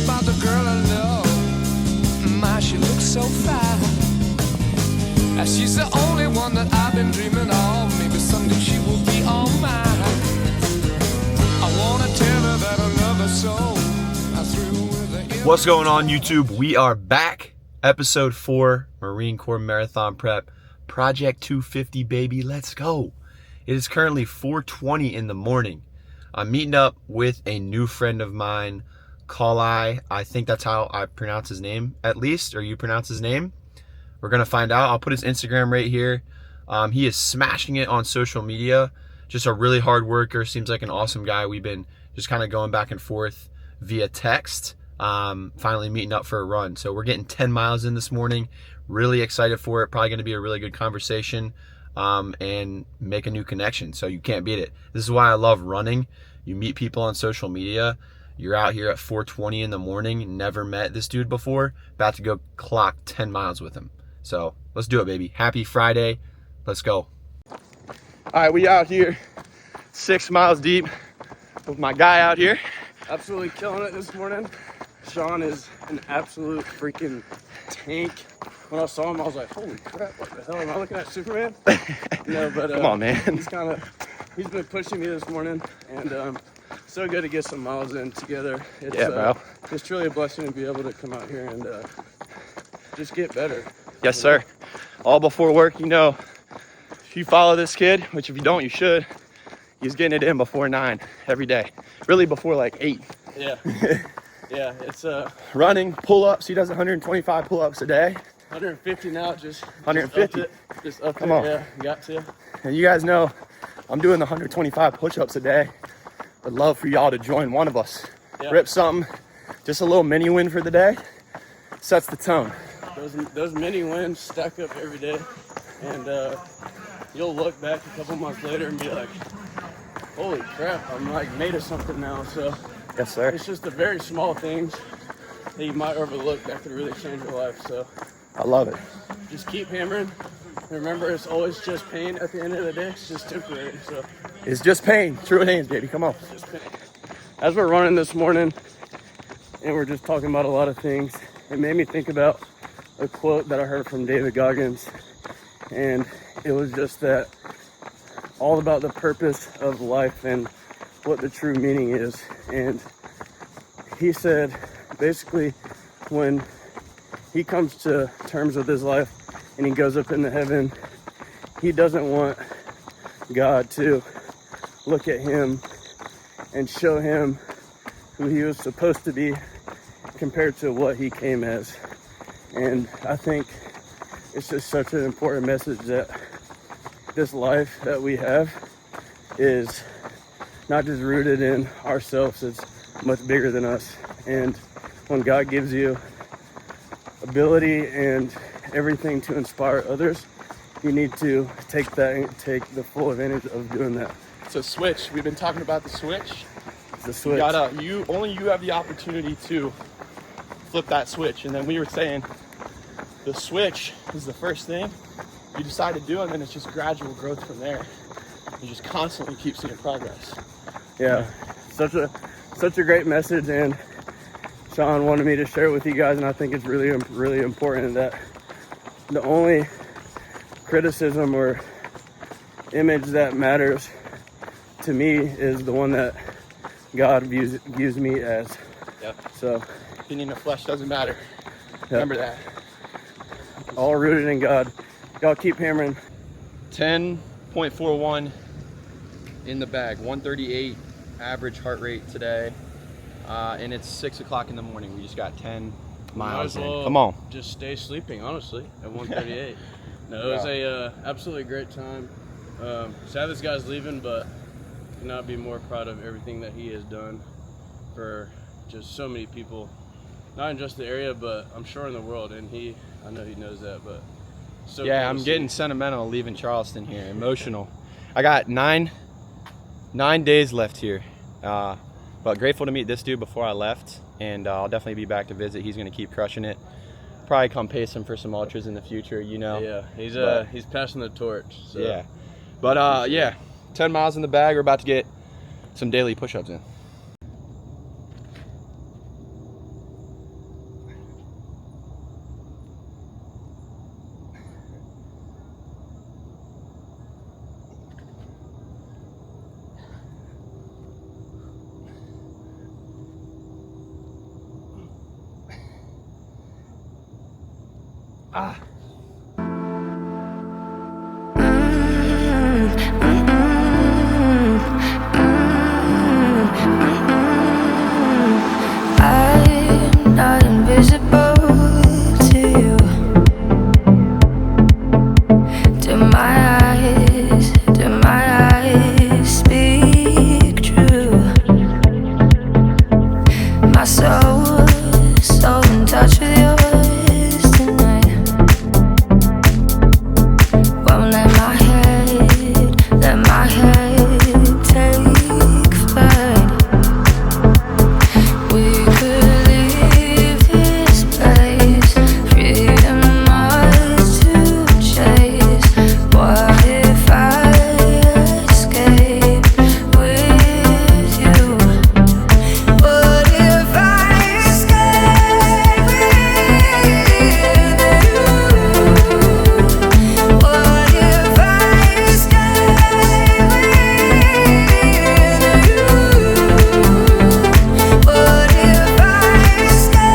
about the girl I love. My, she looks so fine. She's the only one that I've been dreaming of. Maybe someday she will be all mine. I wanna tell her that I love her so. I threw with her. What's going on, YouTube? We are back. Episode 4, Marine Corps Marathon Prep, Project 250, baby. Let's go. It is currently 4:20 in the morning. I'm meeting up with a new friend of mine, Kali. I think that's how I pronounce his name, at least, or you pronounce his name. We're going to find out. I'll put his Instagram right here. He is smashing it on social media. Just a really hard worker. Seems like an awesome guy. We've been just kind of going back and forth via text. Finally meeting up for a run. So we're getting 10 miles in this morning. Really excited for it. Probably going to be a really good conversation and make a new connection. So you can't beat it. This is why I love running. You meet people on social media. You're out here at 4:20 in the morning. Never met this dude before. About to go clock 10 miles with him. So let's do it, baby. Happy Friday. Let's go. All right, we out here 6 miles deep with my guy out here. Absolutely killing it this morning. Sean is an absolute freaking tank. When I saw him, I was like, holy crap, what the hell? Am I looking at Superman? No, but Come on, man. He's been pushing me this morning, and so good to get some miles in together. It's, Yeah, bro. It's truly a blessing to be able to come out here and just get better. Yes, sir. All before work, you know, if you follow this kid, which if you don't, you should, he's getting it in before 9 every day. Really before like 8. Yeah. Yeah, it's Running, pull-ups. He does 125 pull-ups a day. 150 now, just 150. Just up Come it. on. Yeah, got to. And you guys know I'm doing the 125 push-ups a day. Would love for y'all to join one of us. Yeah. Rip something, just a little mini win for the day. Sets the tone. Those mini wins stack up every day, and you'll look back a couple months later and be like, holy crap, I'm like made of something now. So Yes, sir. it's just the very small things that you might overlook that could really change your life. So I love it. just keep hammering. Remember, it's always just pain at the end of the day. It's just temporary. So It's just pain. True names, baby. Come on. it's just pain. As we're running this morning and we're just talking about a lot of things, it made me think about a quote that I heard from David Goggins, and it was just that all about the purpose of life and what the true meaning is. And he said basically when he comes to terms with his life and he goes up into heaven, he doesn't want God to look at him and show him who he was supposed to be compared to what he came as. And I think it's just such an important message that this life that we have is not just rooted in ourselves, it's much bigger than us. And when God gives you ability and everything to inspire others, you need to take that and take the full advantage of doing that. It's a switch. We've been talking about the switch. It's the switch. You have the opportunity to flip that switch. And then we were saying the switch is the first thing you decide to do, and then it's just gradual growth from there. You just constantly keep seeing progress. Yeah, such a great message, and Sean wanted me to share it with you guys, and I think it's really, really important that the only criticism or image that matters to me is the one that God views me as. Yep. So, Opinion of flesh doesn't matter. Yep. Remember that. all rooted in God. Y'all keep hammering. 10.41 in the bag, 138 average heart rate today, and it's 6 o'clock in the morning. We just got 10 miles in. Come on. Just stay sleeping, honestly, at 138. No, it was a absolutely great time. Sad this guy's leaving, but could not be more proud of everything that he has done for just so many people, not in just the area, but I'm sure in the world. And I know he knows that, but so yeah, cool I'm to getting see. sentimental leaving Charleston here, emotional. I got nine days left here, but grateful to meet this dude before I left, and I'll definitely be back to visit. He's gonna keep crushing it. Probably come pace him for some ultras in the future, you know. Yeah, he's passing the torch. So. Yeah, but yeah, 10 miles in the bag. We're about to get some daily push-ups in. I'm not invisible to you. Do my eyes speak true? My soul's so in touch with yours tonight. Won't let my head take flight. We could leave this place, freedom ours to chase. What if I escape with you? What if I escape with you? What if I escape with you? What if I escape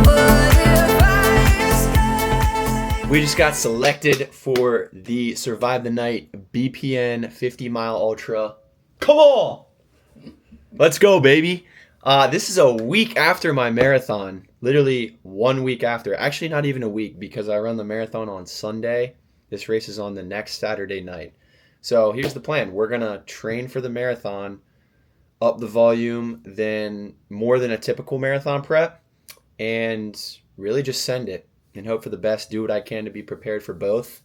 with you? We just got selected for the Survive the Night BPN 50-mile ultra. Come on! Let's go, baby. This is a week after my marathon. Literally 1 week after. Actually, not even a week, because I run the marathon on Sunday. This race is on the next Saturday night. So here's the plan. We're going to train for the marathon, up the volume, then more than a typical marathon prep, and really just send it and hope for the best, do what I can to be prepared for both.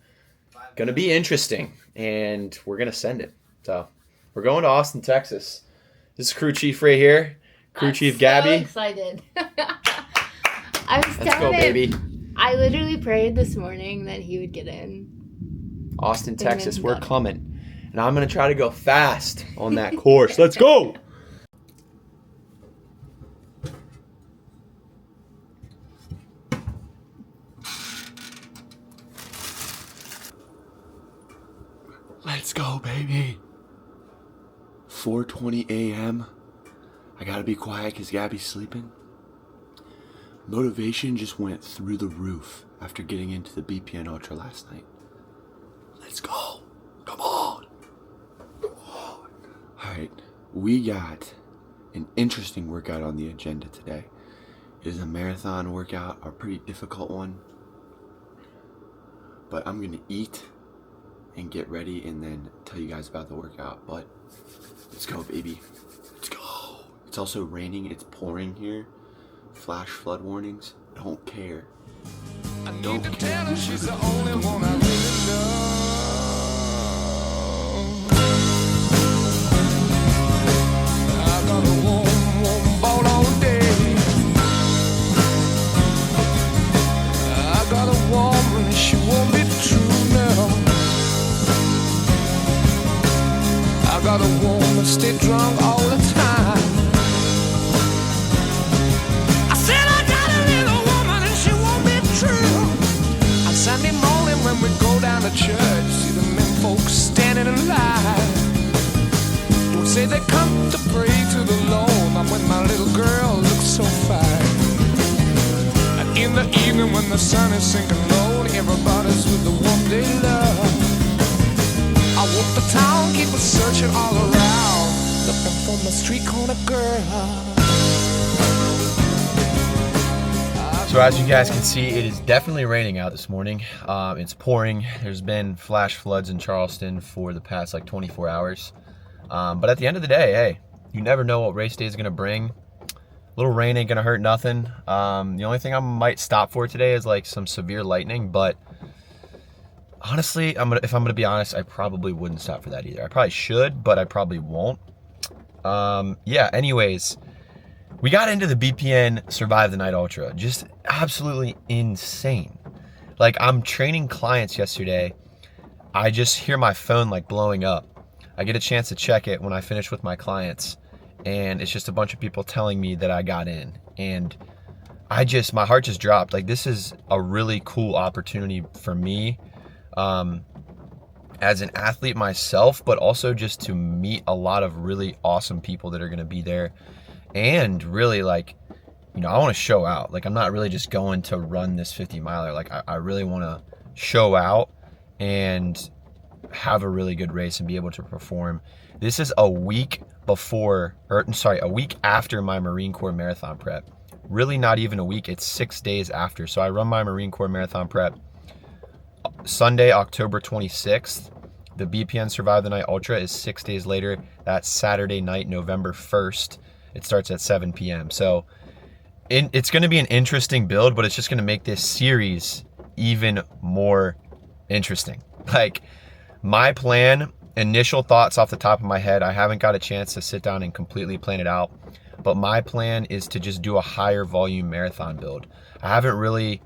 Going to be interesting, and we're going to send it. So we're going to Austin, Texas. This is crew chief right here. Crew chief Gabby. So excited. I was Let's go, telling him, baby. I literally prayed this morning that he would get in. Austin, Texas, Amen. we're coming. And I'm going to try to go fast on that course. Let's go. Let's go, baby. 4:20 a.m. I gotta be quiet because Gabby's sleeping. Motivation just went through the roof after getting into the BPN Ultra last night. Let's go. Come on. Come on. All right. We got an interesting workout on the agenda today. It is a marathon workout, a pretty difficult one. But I'm going to eat and get ready and then tell you guys about the workout. But let's go, baby. Let's go. It's also raining. It's pouring here. Flash flood warnings. Don't care. I need to tell her she's the only one I really love. I got a warm, warm ball all day. I got a woman, she won't be true now. I got a woman, stay drunk all the time. I said I got a little woman and she won't be true. On Sunday morning when we go down to church, see the men folks standing in line. Don't say they come to pray to the Lord. I'm with my little girl, looks so fine. And in the evening when the sun is sinking low, everybody's with the one they love. I walk the town, keep searching all around, looking for my street corner girl. So as you guys can see, it is definitely raining out this morning. It's pouring. There's been flash floods in Charleston for the past like 24 hours. But at the end of the day, hey, you never know what race day is going to bring. A little rain ain't going to hurt nothing. The only thing I might stop for today is like some severe lightning. But honestly, if I'm going to be honest, I probably wouldn't stop for that either. I probably should, but I probably won't. Yeah, anyways. We got into the BPN Survive the Night Ultra. Just absolutely insane. Like, I'm training clients yesterday. I just hear my phone like blowing up. I get a chance to check it when I finish with my clients. And it's just a bunch of people telling me that I got in. And my heart just dropped. Like, this is a really cool opportunity for me as an athlete myself, but also just to meet a lot of really awesome people that are going to be there. and really like, you know, I want to show out. Like, I'm not really just going to run this 50 miler. Like, I really want to show out and have a really good race and be able to perform. This is a week before, or sorry, a week after my Marine Corps marathon prep. Really not even a week, it's 6 days after. So I run my Marine Corps marathon prep Sunday, October 26th. The BPN Survive the Night Ultra is 6 days later. That's Saturday night, November 1st. It starts at 7 p.m. So it's going to be an interesting build, but it's just going to make this series even more interesting. Like, my plan, initial thoughts off the top of my head, I haven't got a chance to sit down and completely plan it out, but my plan is to just do a higher volume marathon build. I haven't really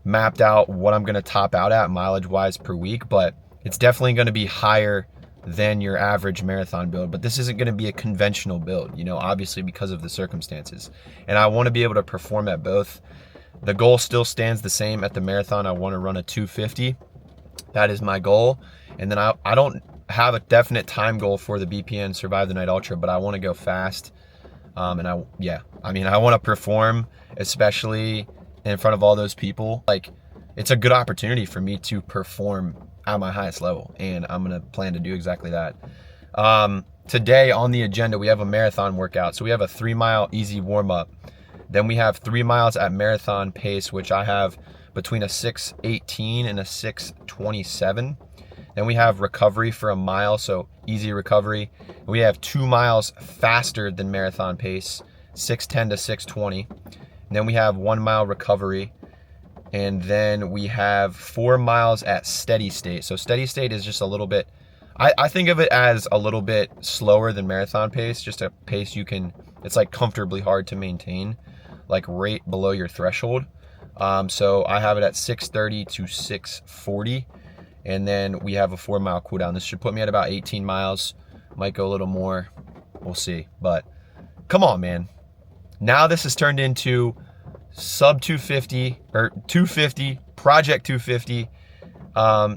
mapped out what I'm going to top out at mileage wise per week, but it's definitely going to be higher than your average marathon build. But this isn't going to be a conventional build, you know, obviously because of the circumstances. And I want to be able to perform at both. The goal still stands the same at the marathon. I want to run a 250. That is my goal. And then I don't have a definite time goal for the BPN Survive the Night Ultra, but I want to go fast. And I want to perform, especially in front of all those people. Like, it's a good opportunity for me to perform at my highest level, and I'm going to plan to do exactly that. Today on the agenda, we have a marathon workout. So we have a 3-mile easy warm-up. Then we have 3 miles at marathon pace, which I have between a 6:18 and a 6:27. Then we have recovery for a mile, so easy recovery. We have 2 miles faster than marathon pace, 6:10 to 6:20. And then we have 1 mile recovery. And then we have 4 miles at steady state. So steady state is just a little bit, I think of it as a little bit slower than marathon pace, just a pace it's like comfortably hard to maintain, like right below your threshold. So I have it at 6:30 to 6:40. And then we have a 4 mile cool down. This should put me at about 18 miles. Might go a little more. We'll see. But come on, man. Now this has turned into sub 250 or 250, Project 250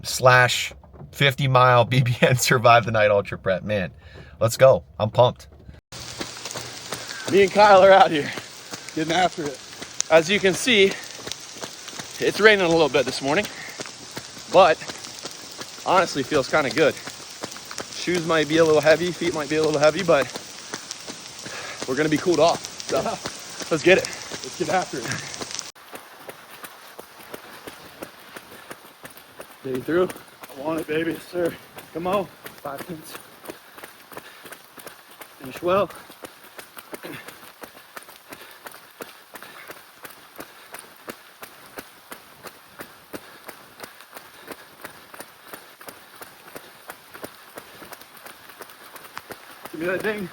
slash 50 mile BPN Survive the Night Ultra prep. Man, let's go. I'm pumped. Me and Kyle are out here getting after it. As you can see, it's raining a little bit this morning, but honestly feels kind of good. Shoes might be a little heavy, feet might be a little heavy, but we're gonna be cooled off. So let's get it. Let's get after it. Getting through. I want it, baby, yes, sir. Come on. 5 pins. Finish well. Give me that ding.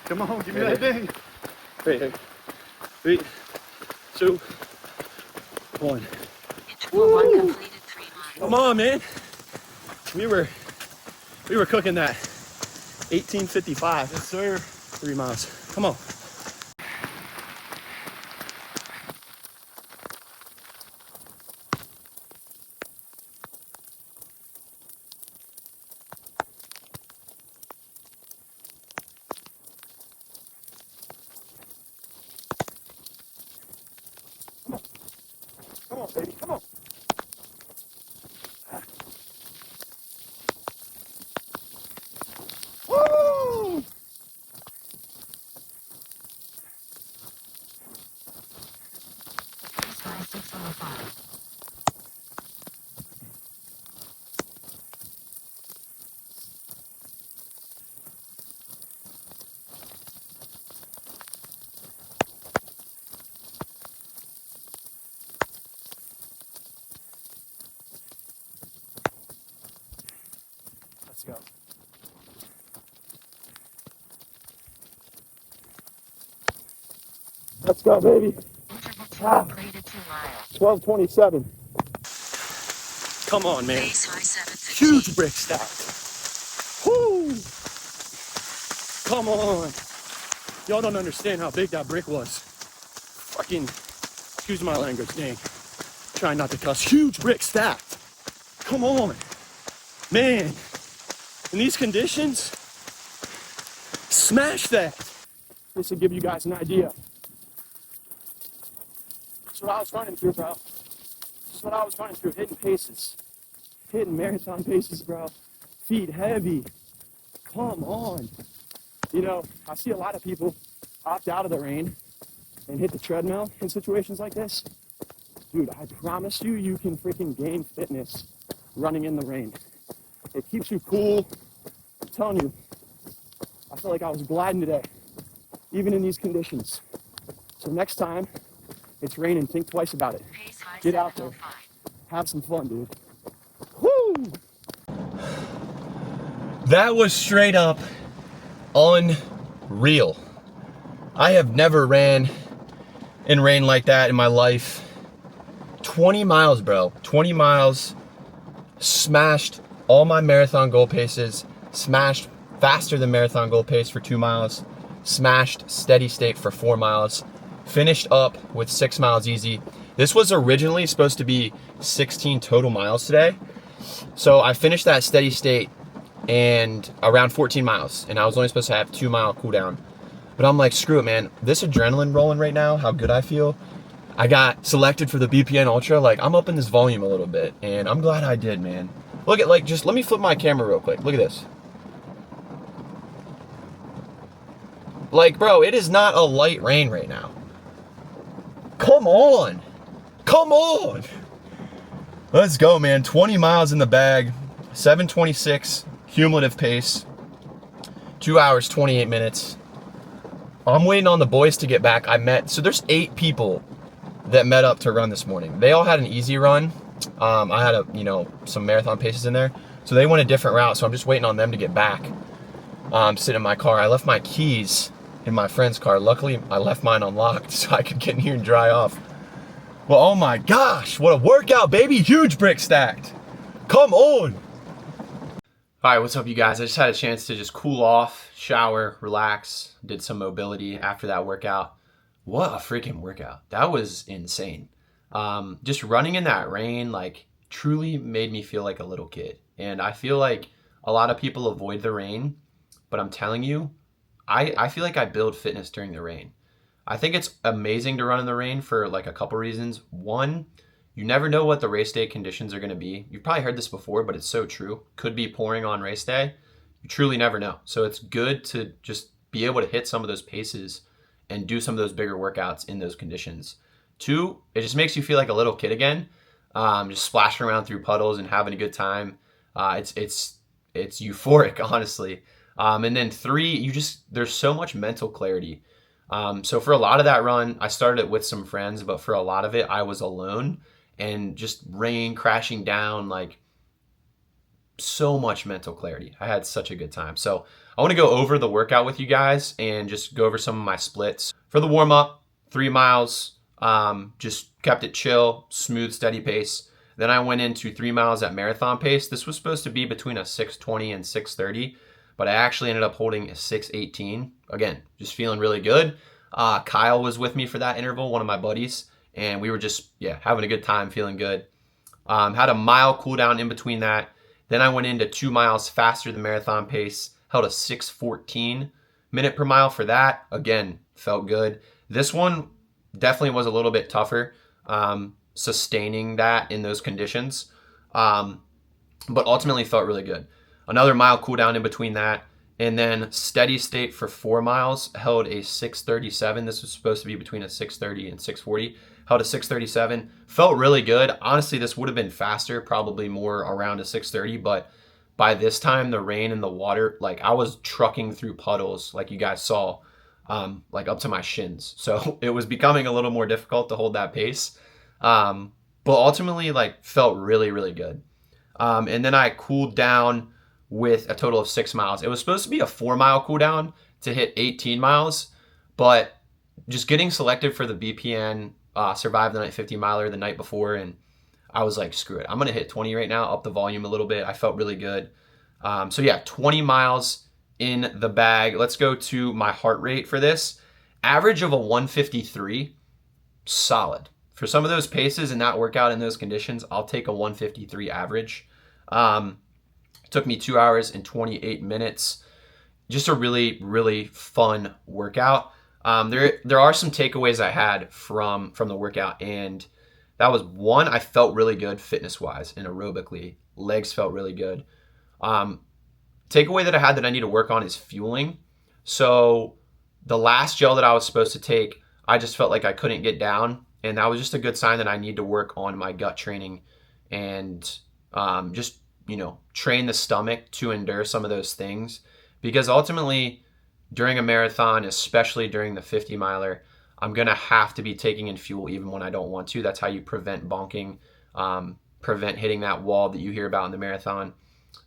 Come on, give me that ding. Right here. 3, 2, 1. Interval 1 completed 3 miles. Come on, man. We were cooking that. 18:55. Yes, sir. 3 miles. Come on. Come on, baby. Come on. Woo! Let's go. Let's go, baby. Interval 2 completed 2 miles. 12:27. Come on, man. Pace high 7:15. Huge brick stack. Woo! Come on. Y'all don't understand how big that brick was. Fucking, excuse my language, dang. Trying not to cuss. Huge brick stacked. Come on. Man, in these conditions, smash that. just to give you guys an idea. That's what I was running through, bro. That's what I was running through, hitting paces. Hitting marathon paces, bro. Feet heavy. Come on. You know, I see a lot of people opt out of the rain and hit the treadmill in situations like this. Dude, I promise you, you can freaking gain fitness running in the rain. It keeps you cool. I'm telling you, I feel like I was gliding today, even in these conditions. So next time it's raining, think twice about it. Pace high Get out there. 705. Have some fun, dude. Woo! That was straight up unreal. I have never ran in rain like that in my life. 20 miles, bro. 20 miles. Smashed all my marathon goal paces. Smashed faster than marathon goal pace for 2 miles. Smashed steady state for 4 miles. Finished up with 6 miles easy. This was originally supposed to be 16 total miles today. So I finished that steady state and around 14 miles. And I was only supposed to have 2 mile cooldown. But I'm like, screw it, man. This adrenaline rolling right now, how good I feel. I got selected for the BPN Ultra. Like, I'm upping this volume a little bit. And I'm glad I did, man. Look at, like, just let me flip my camera real quick. Look at this. Like, bro, it is not a light rain right now. Come on. Come on. Let's go, man. 20 miles in the bag. 7:26 cumulative pace. 2 hours, 28 minutes. I'm waiting on the boys to get back. So there's 8 people that met up to run this morning. They all had an easy run. I had some marathon paces in there. So they went a different route. So I'm just waiting on them to get back. Sitting in my car. I left my keys in my friend's car. Luckily, I left mine unlocked so I could get in here and dry off. Well, oh my gosh, what a workout, baby. Huge brick stacked. Come on. All right, what's up, you guys? I just had a chance to just cool off, shower, relax, did some mobility after that workout. What a freaking workout. That was insane. Just running in that rain, like, truly made me feel like a little kid. And I feel like a lot of people avoid the rain, but I'm telling you, I feel like I build fitness during the rain. I think it's amazing to run in the rain for like a couple reasons. One, you never know what the race day conditions are going to be. You've probably heard this before, but it's so true. Could be pouring on race day. You truly never know. So it's good to just be able to hit some of those paces and do some of those bigger workouts in those conditions. Two, it just makes you feel like a little kid again, just splashing around through puddles and having a good time. It's euphoric, honestly. And then 3, there's so much mental clarity. So for a lot of that run, I started it with some friends, but for a lot of it, I was alone and just rain crashing down, like so much mental clarity. I had such a good time. So I want to go over the workout with you guys and just go over some of my splits. For the warm up, 3 miles, just kept it chill, smooth, steady pace. Then I went into 3 miles at marathon pace. This was supposed to be between a 6:20 and 6:30. But I actually ended up holding a 6:18. Again, just feeling really good. Kyle was with me for that interval, one of my buddies, and we were just, having a good time, feeling good. Had a mile cool down in between that. Then I went into 2 miles faster than marathon pace, held a 6:14 minute per mile for that. Again, felt good. This one definitely was a little bit tougher, sustaining that in those conditions, but ultimately felt really good. Another mile cool down in between that. And then steady state for 4 miles, held a 6:37. This was supposed to be between a 6:30 and 6:40. Held a 6:37. Felt really good. Honestly, this would have been faster, probably more around a 6:30. But by this time, the rain and the water, like I was trucking through puddles, like you guys saw, like up to my shins. So it was becoming a little more difficult to hold that pace. But ultimately, like felt really, really good. And then I cooled down with a total of 6 miles. It was supposed to be a 4 mile cool down to hit 18 miles, but just getting selected for the BPN Survive the Night 50 miler the night before, and I was like, screw it. I'm going to hit 20 right now, up the volume a little bit. I felt really good. 20 miles in the bag. Let's go to my heart rate for this. Average of a 153, solid. For some of those paces and that workout in those conditions, I'll take a 153 average. Took me 2 hours and 28 minutes. Just a really, really fun workout. There are some takeaways I had from the workout, and that was one, I felt really good fitness wise and aerobically. Legs felt really good. Takeaway that I had that I need to work on is fueling. So the last gel that I was supposed to take, I just felt like I couldn't get down, and that was just a good sign that I need to work on my gut training and just, train the stomach to endure some of those things. Because ultimately, during a marathon, especially during the 50 miler, I'm going to have to be taking in fuel even when I don't want to. That's how you prevent bonking, prevent hitting that wall that you hear about in the marathon.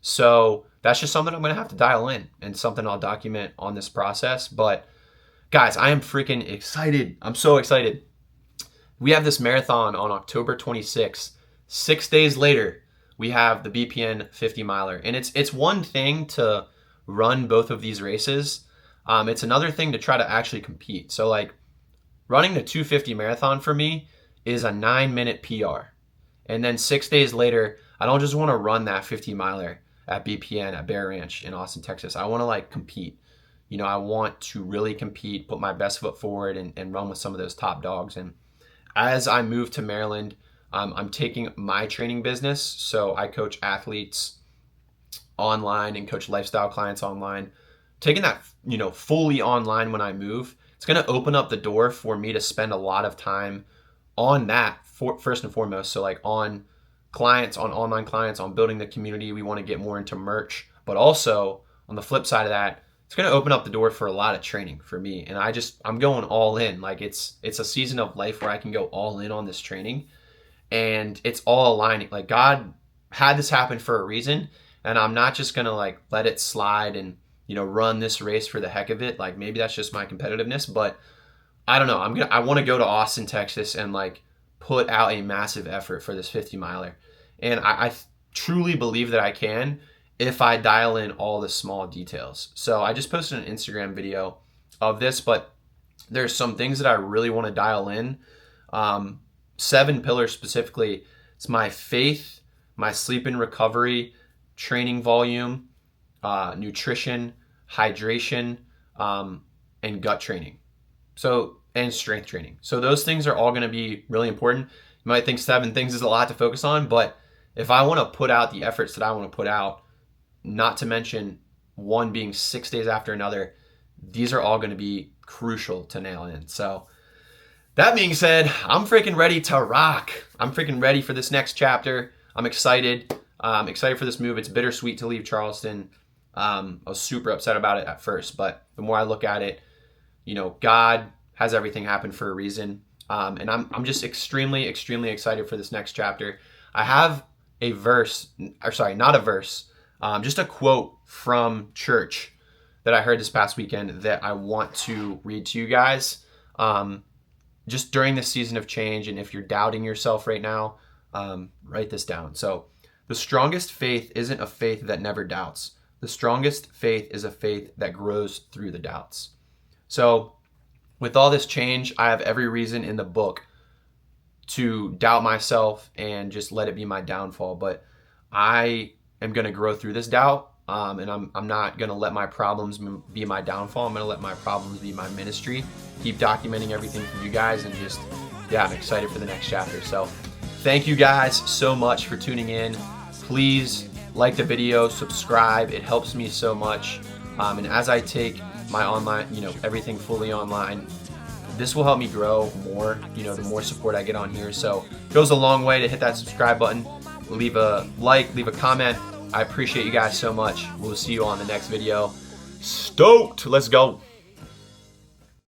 So that's just something I'm going to have to dial in and something I'll document on this process. But guys, I am freaking excited. I'm so excited. We have this marathon on October 26th. 6 days later, we have the BPN 50 miler. And it's one thing to run both of these races. It's another thing to try to actually compete. So like running the 250 marathon for me is a 9-minute PR. And then 6 days later, I don't just want to run that 50 miler at BPN at Bear Ranch in Austin, Texas. I want to like compete. I want to really compete, put my best foot forward and run with some of those top dogs. And as I move to Maryland, I'm taking my training business. So I coach athletes online and coach lifestyle clients online. Taking that, fully online when I move, it's going to open up the door for me to spend a lot of time on that first and foremost. So like on clients, on online clients, on building the community. We want to get more into merch, but also on the flip side of that, it's going to open up the door for a lot of training for me. And I'm going all in. Like it's a season of life where I can go all in on this training, and it's all aligning. Like God had this happen for a reason, and I'm not just going to like let it slide and, run this race for the heck of it. Like maybe that's just my competitiveness, but I don't know. I want to go to Austin, Texas and like put out a massive effort for this 50 miler. And I truly believe that I can if I dial in all the small details. So I just posted an Instagram video of this, but there's some things that I really want to dial in. 7 pillars specifically. It's my faith, my sleep and recovery, training volume, nutrition, hydration, and gut training. And strength training. So those things are all going to be really important. You might think 7 things is a lot to focus on, but if I want to put out the efforts that I want to put out, not to mention one being 6 days after another, these are all going to be crucial to nail in. So that being said, I'm freaking ready to rock. I'm freaking ready for this next chapter. I'm excited. I'm excited for this move. It's bittersweet to leave Charleston. I was super upset about it at first, but the more I look at it, God has everything happen for a reason. And I'm just extremely, extremely excited for this next chapter. I have a verse, or sorry, not a verse, just a quote from church that I heard this past weekend that I want to read to you guys. Just during this season of change, and if you're doubting yourself right now, write this down. So, the strongest faith isn't a faith that never doubts. The strongest faith is a faith that grows through the doubts. So, with all this change, I have every reason in the book to doubt myself and just let it be my downfall. But I am going to grow through this doubt, and I'm not going to let my problems be my downfall. I'm going to let my problems be my ministry. Keep documenting everything for you guys, and just, I'm excited for the next chapter. So thank you guys so much for tuning in. Please like the video, subscribe. It helps me so much. And as I take my online, everything fully online, this will help me grow more, the more support I get on here. So it goes a long way to hit that subscribe button, leave a like, leave a comment. I appreciate you guys so much. We'll see you on the next video. Stoked. Let's go.